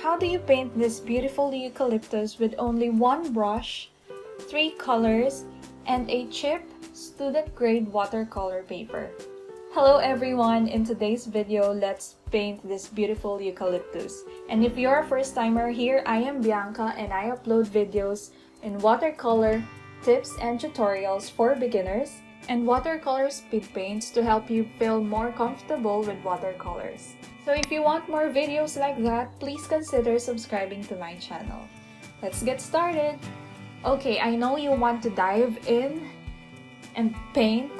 How do you paint this beautiful eucalyptus with only one brush, 3 colors, and a cheap student-grade watercolor paper? Hello everyone! In today's video, let's paint this beautiful eucalyptus. And if you're a first-timer here, I am Bianca and I upload videos in watercolor tips and tutorials for beginners and watercolor speed paints to help you feel more comfortable with watercolors. So if you want more videos like that, please consider subscribing to my channel. Let's get started! Okay, I know you want to dive in and paint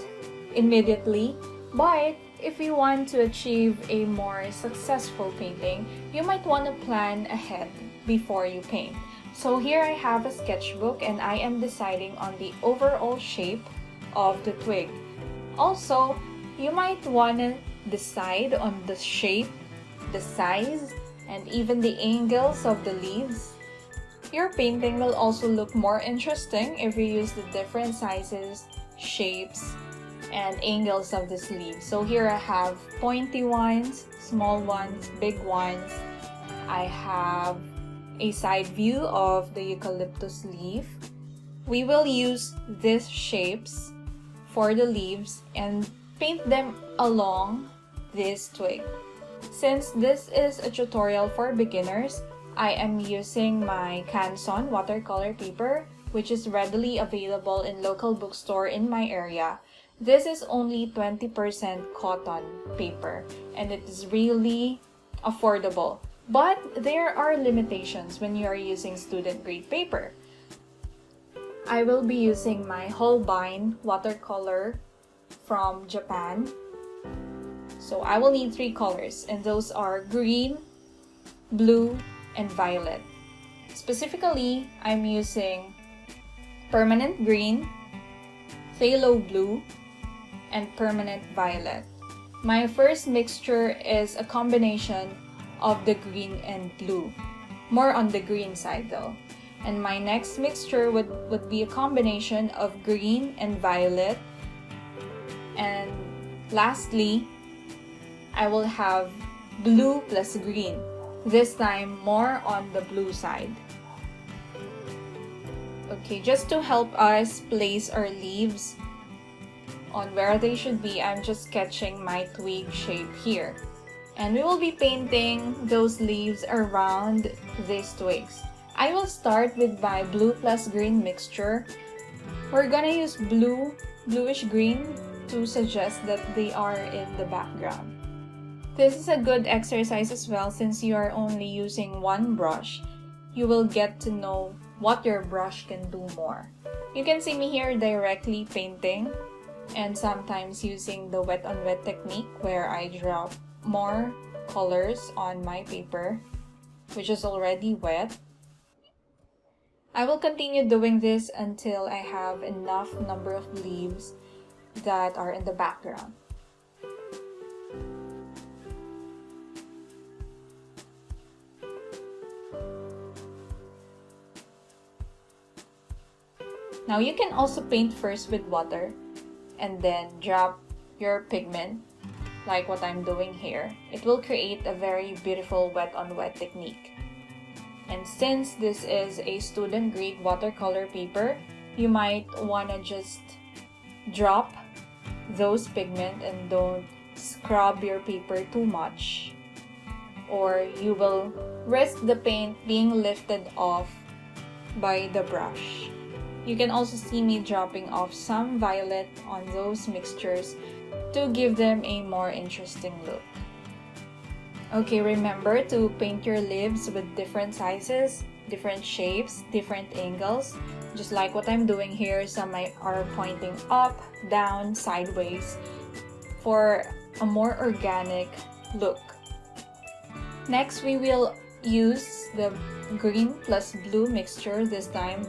immediately, but if you want to achieve a more successful painting, you might want to plan ahead before you paint. So here I have a sketchbook and I am deciding on the overall shape of the twig. Also, you might want to decide on the shape, the size, and even the angles of the leaves. Your painting will also look more interesting if you use the different sizes, shapes, and angles of this leaf. So here I have pointy ones, small ones, big ones. I have a side view of the eucalyptus leaf. We will use these shapes for the leaves and paint them along this twig. Since this is a tutorial for beginners, I am using my Canson watercolor paper, which is readily available in local bookstore in my area. This is only 20% cotton paper and it is really affordable. But there are limitations when you are using student grade paper. I will be using my Holbein watercolor from Japan. So I will need 3 colors and those are green, blue, and violet. Specifically, I'm using permanent green, phthalo blue, and permanent violet. My first mixture is a combination of the green and blue. More on the green side though. And my next mixture would be a combination of green and violet. And lastly, I will have blue plus green. This time more on the blue side. Okay, just to help us place our leaves on where they should be, I'm just sketching my twig shape here. And we will be painting those leaves around these twigs. I will start with my blue plus green mixture. We're gonna use bluish green to suggest that they are in the background. This is a good exercise as well since you are only using one brush. You will get to know what your brush can do more. You can see me here directly painting and sometimes using the wet on wet technique where I drop more colors on my paper, which is already wet. I will continue doing this until I have enough number of leaves that are in the background. Now you can also paint first with water and then drop your pigment like what I'm doing here. It will create a very beautiful wet on wet technique. And since this is a student grade watercolor paper, you might want to just drop those pigment and don't scrub your paper too much, or you will risk the paint being lifted off by the brush. You can also see me dropping off some violet on those mixtures to give them a more interesting look. Okay, remember to paint your leaves with different sizes, different shapes, different angles. Just like what I'm doing here, some are pointing up, down, sideways for a more organic look. Next, we will use the green plus blue mixture, this time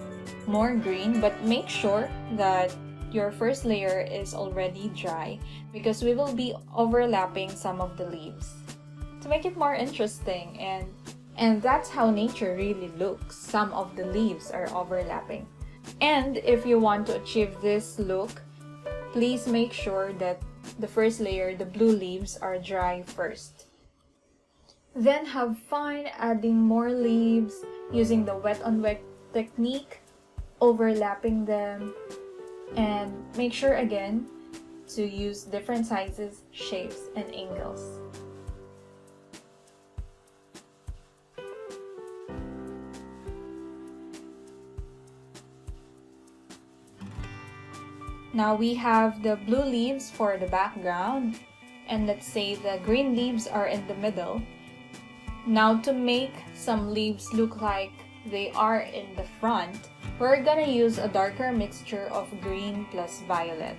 more green, but make sure that your first layer is already dry because we will be overlapping some of the leaves to make it more interesting, and that's how nature really looks. Some of the leaves are overlapping. And if you want to achieve this look, please make sure that the first layer, the blue leaves, are dry first. Then have fun adding more leaves using the wet on wet technique, overlapping them, and make sure again to use different sizes, shapes, and angles. Now we have the blue leaves for the background, and let's say the green leaves are in the middle. Now to make some leaves look like they are in the front, we're gonna use a darker mixture of green plus violet.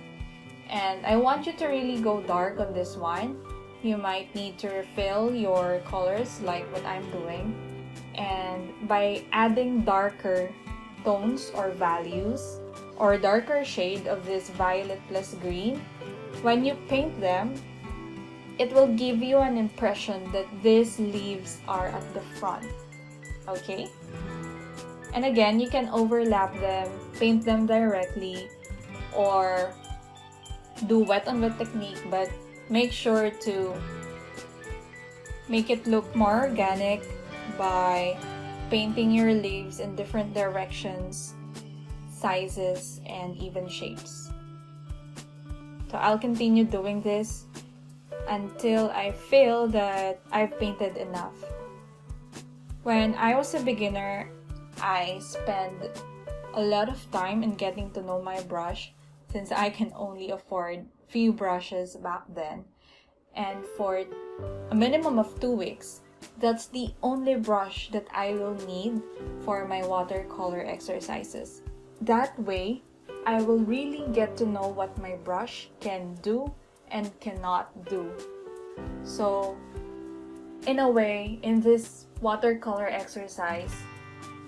And I want you to really go dark on this one. You might need to refill your colors like what I'm doing. And by adding darker tones or values, or darker shade of this violet plus green, when you paint them, it will give you an impression that these leaves are at the front, okay? And again, you can overlap them, paint them directly, or do wet on wet technique, but make sure to make it look more organic by painting your leaves in different directions, sizes, and even shapes. So I'll continue doing this until I feel that I've painted enough. When I was a beginner, I spent a lot of time in getting to know my brush since I can only afford few brushes back then. And for a minimum of 2 weeks, that's the only brush that I will need for my watercolor exercises. That way, I will really get to know what my brush can do and cannot do. So, in a way, in this watercolor exercise,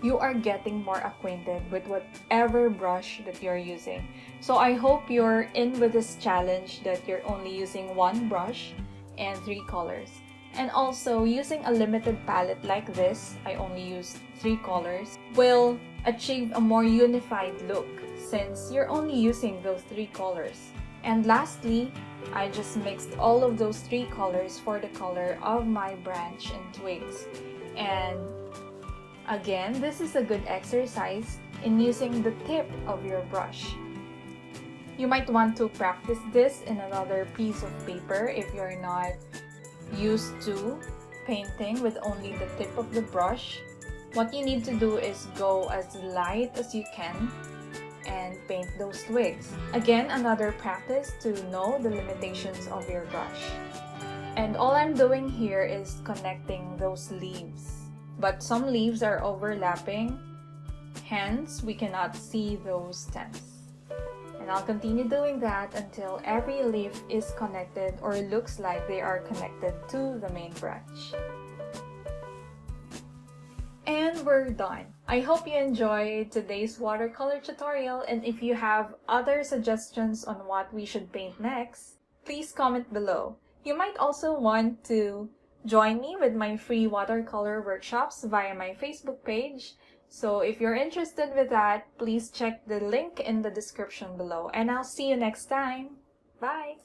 you are getting more acquainted with whatever brush that you're using. So I hope you're in with this challenge that you're only using one brush and 3 colors. And also, using a limited palette like this, I only use 3 colors, will achieve a more unified look since you're only using those 3 colors. And lastly, I just mixed all of those 3 colors for the color of my branch and twigs. And again, this is a good exercise in using the tip of your brush. You might want to practice this in another piece of paper if you're not used to painting with only the tip of the brush. What you need to do is go as light as you can and paint those twigs. Again, another practice to know the limitations of your brush. And all I'm doing here is connecting those leaves. But some leaves are overlapping, hence we cannot see those stems. And I'll continue doing that until every leaf is connected or looks like they are connected to the main branch. And we're done. I hope you enjoyed today's watercolor tutorial, and if you have other suggestions on what we should paint next, please comment below. You might also want to join me with my free watercolor workshops via my Facebook page. So if you're interested with that, please check the link in the description below, and I'll see you next time. Bye!